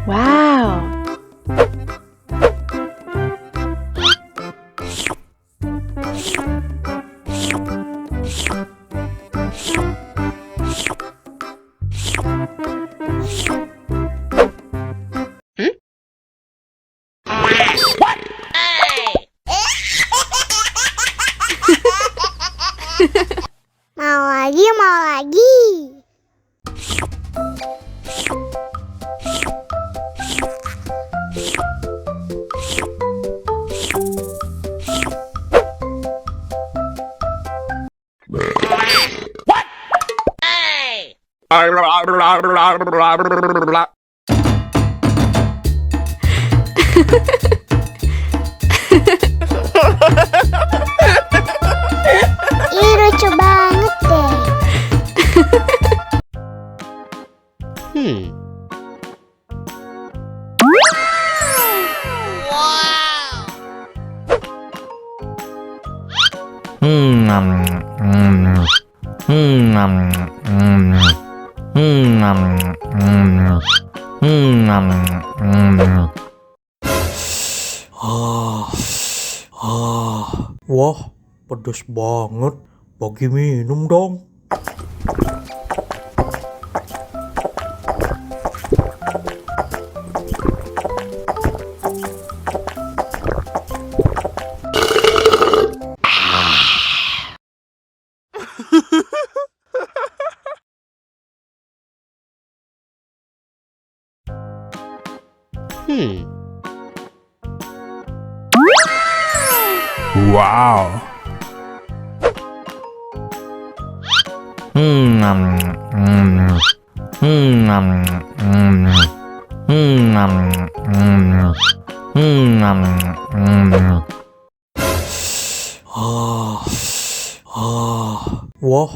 Wow. Mau lagi, mau lagi. Ih, lucu banget deh. Wah, pedes banget. Bagi minum dong. Wow. Wah,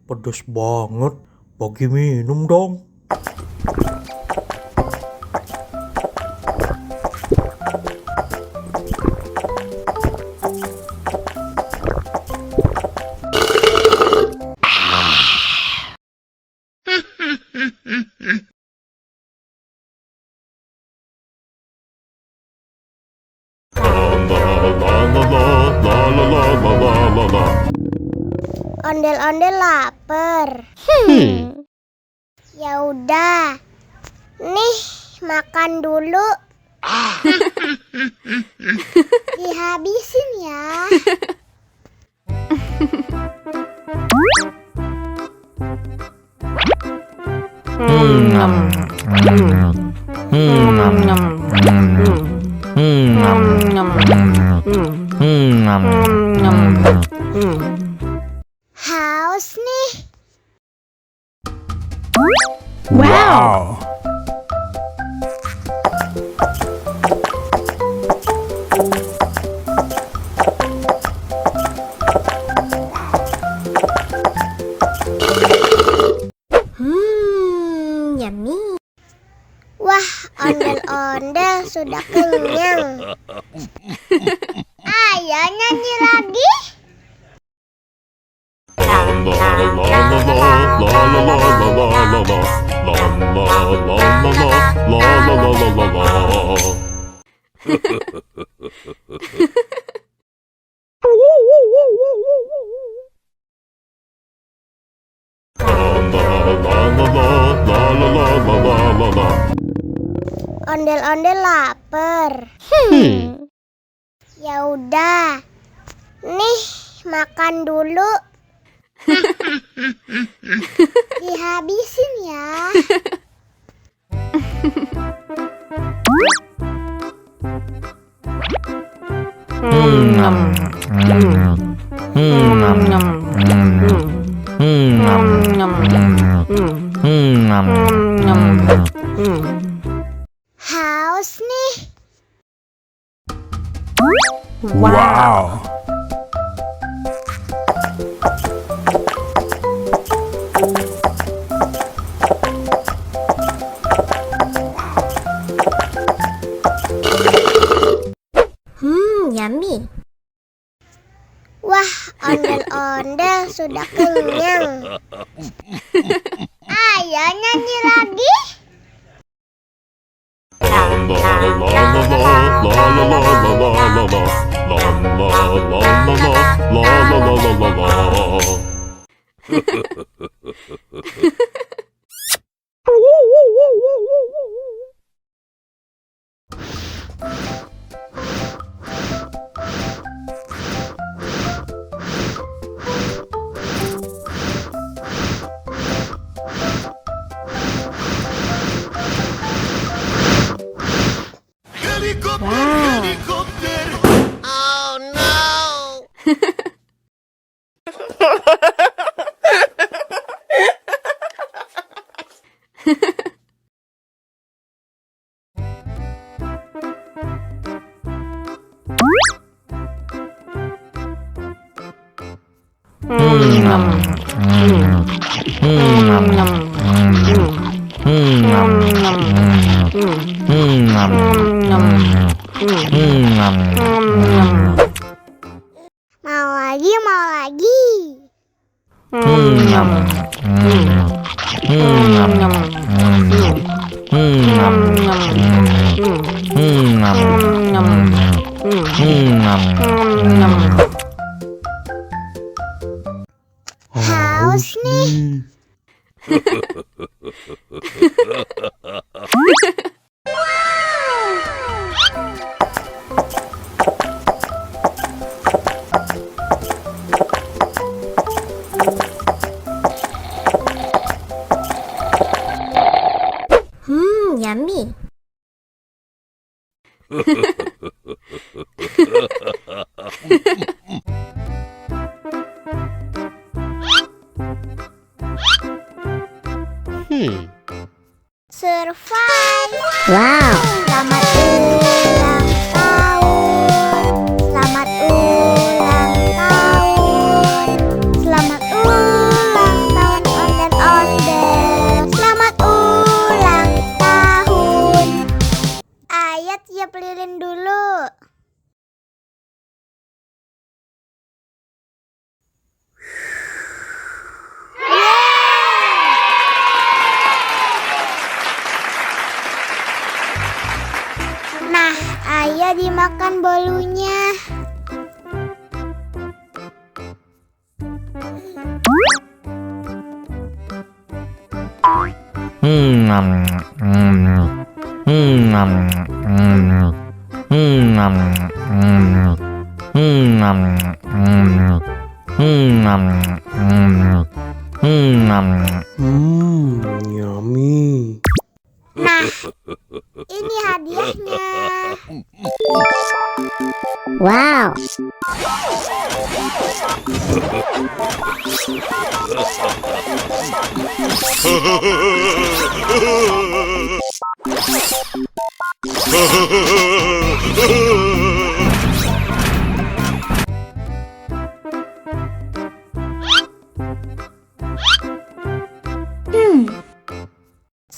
pedes banget. Bagi minum dong. Ondel-ondel lapar. Ya udah. Nih, makan dulu. Dihabisin ya. Haus nih. Wow. Yummy. Wah, ondel-ondel sudah kenyang. Ayo nyanyi lagi. Ondel-ondel lapar. Ya udah. Nih, makan dulu. Dihabisin ya. Haus nih. Wow. Yummy. Wah, ondel-ondel sudah kenyang. Ayo nyanyi lagi. Mau lagi, mau lagi. Haus nih. Yummy. Survive. Wow. Selamat ulang tahun. Selamat ulang tahun. Selamat ulang tahun ondel-ondel. Selamat ulang tahun. Ayat tiup lilin dulu. Nah, ayah dimakan bolunya. Yummy. Nah, ini hadiahnya. Wow.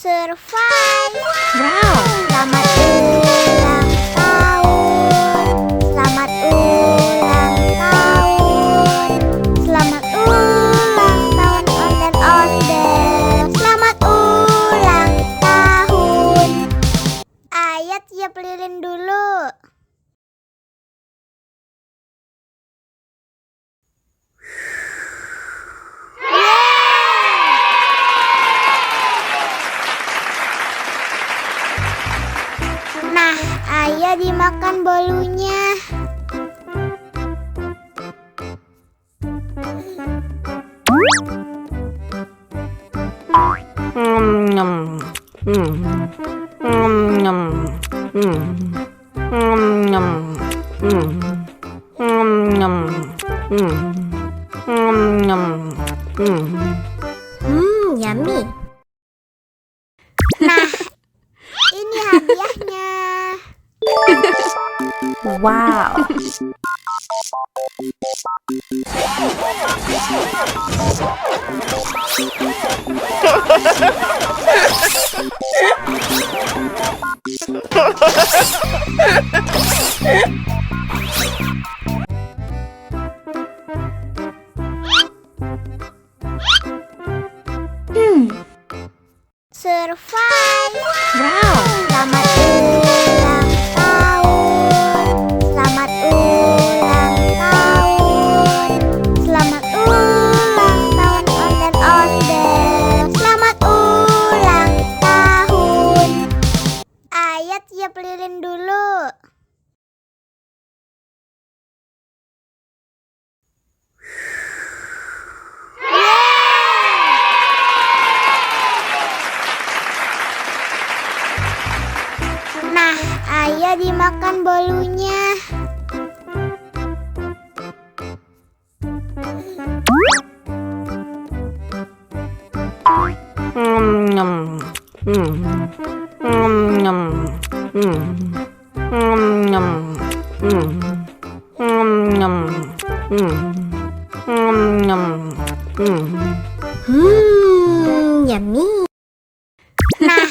Survive. Wow. Selamat ulang tahun. Selamat ulang tahun. Selamat ulang tahun ondel-ondel. Selamat ulang tahun. Ayat tiup lilin dulu. Nah, ayah dimakan bolunya. Yummy. Nah, ini hadiahnya. Wow. Survive. Wow. Selamat ulang tahun. Ayo dimakan bolunya. Yummy. Nah,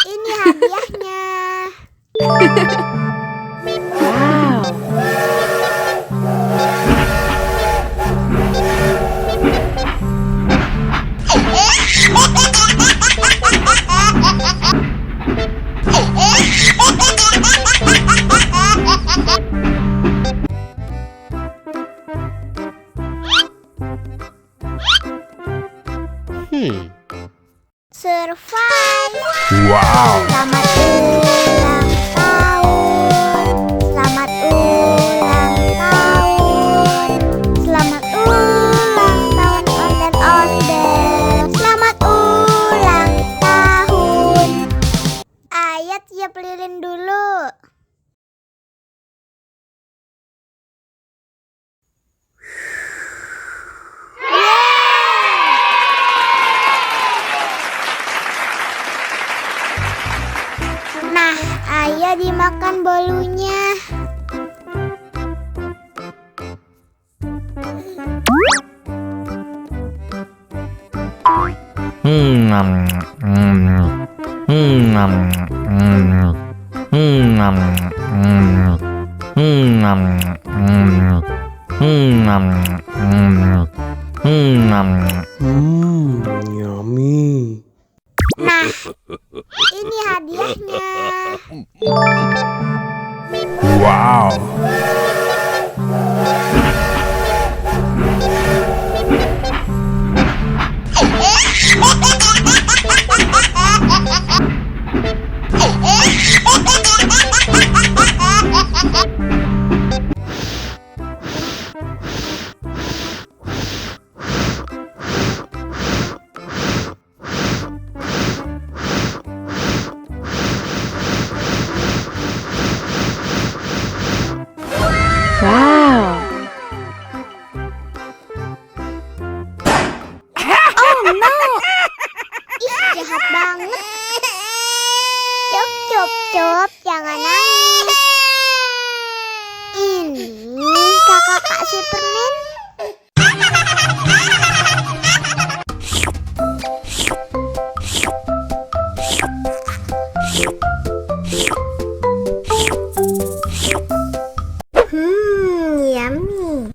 ini hadiahnya. Wow. Survive. Wow. Selamat ulang tahun. Selamat ulang tahun. Selamat ulang tahun ondel-ondel. Selamat ulang tahun. Ayo tiup lilin dulu. Nah, ayo dimakan bolunya. Yummy. Nah, ini hadiahnya. Wow. Wow. Ih, jahat banget. Cup, cup, cup, jangan nangis. Ini kakak kasih permen. Yummy.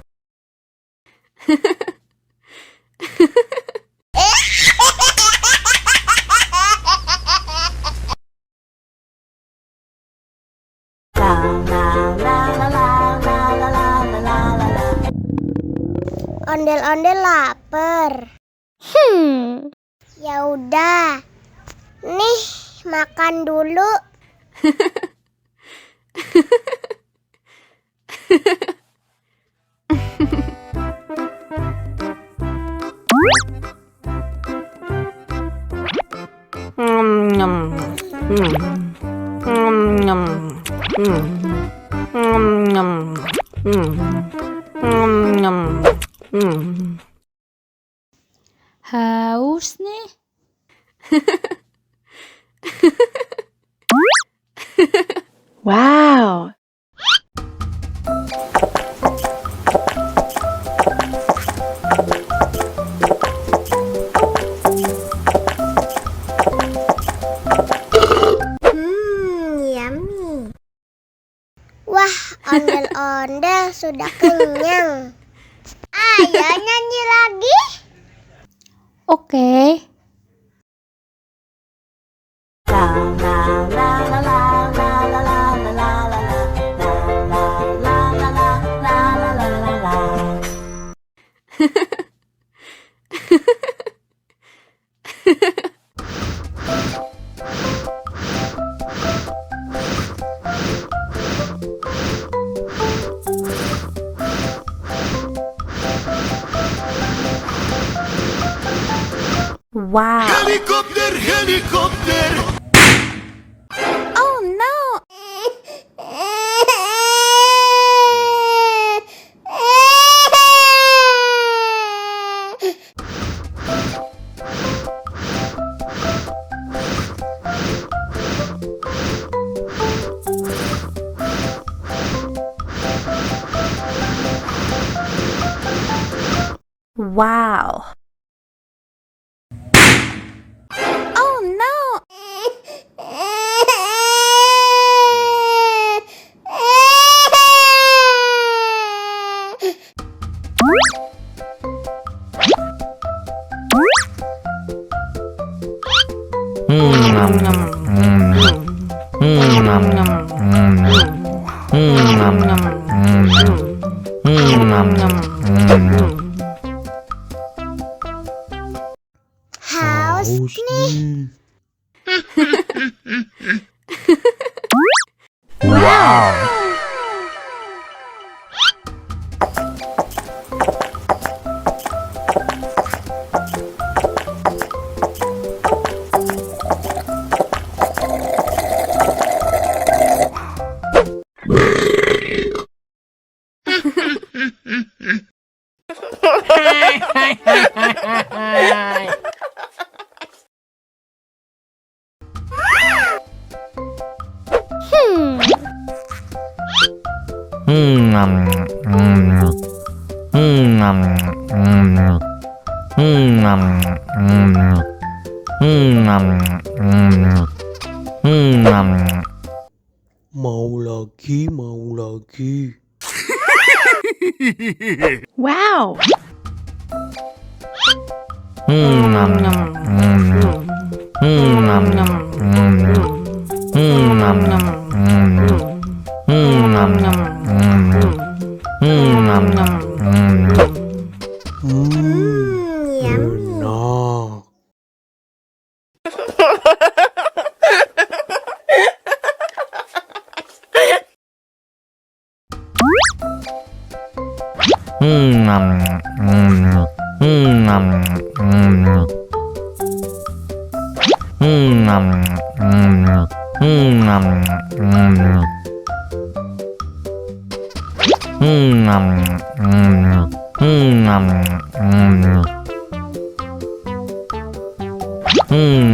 Ondel-ondel lapar. Ya udah. Nih, makan dulu. Haus nih. Wow. Yummy. Wah, ondel-ondel sudah kenyang. Ayo nyanyi lagi. Oke. Wow. Helikopter, helikopter. Oh no. Wow. Oh no. Haus nih. Wow. Mau lagi, mau lagi. Wow.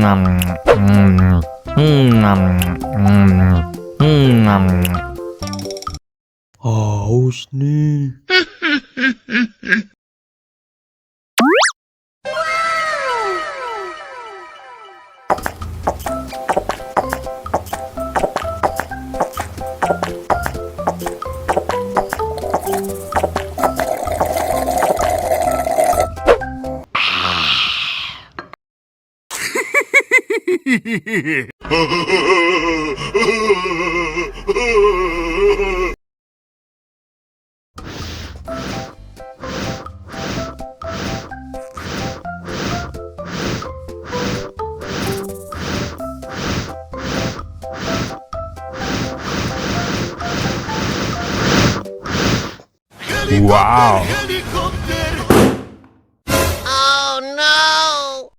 yummy. Enak. Haus nih. Wow. Oh no!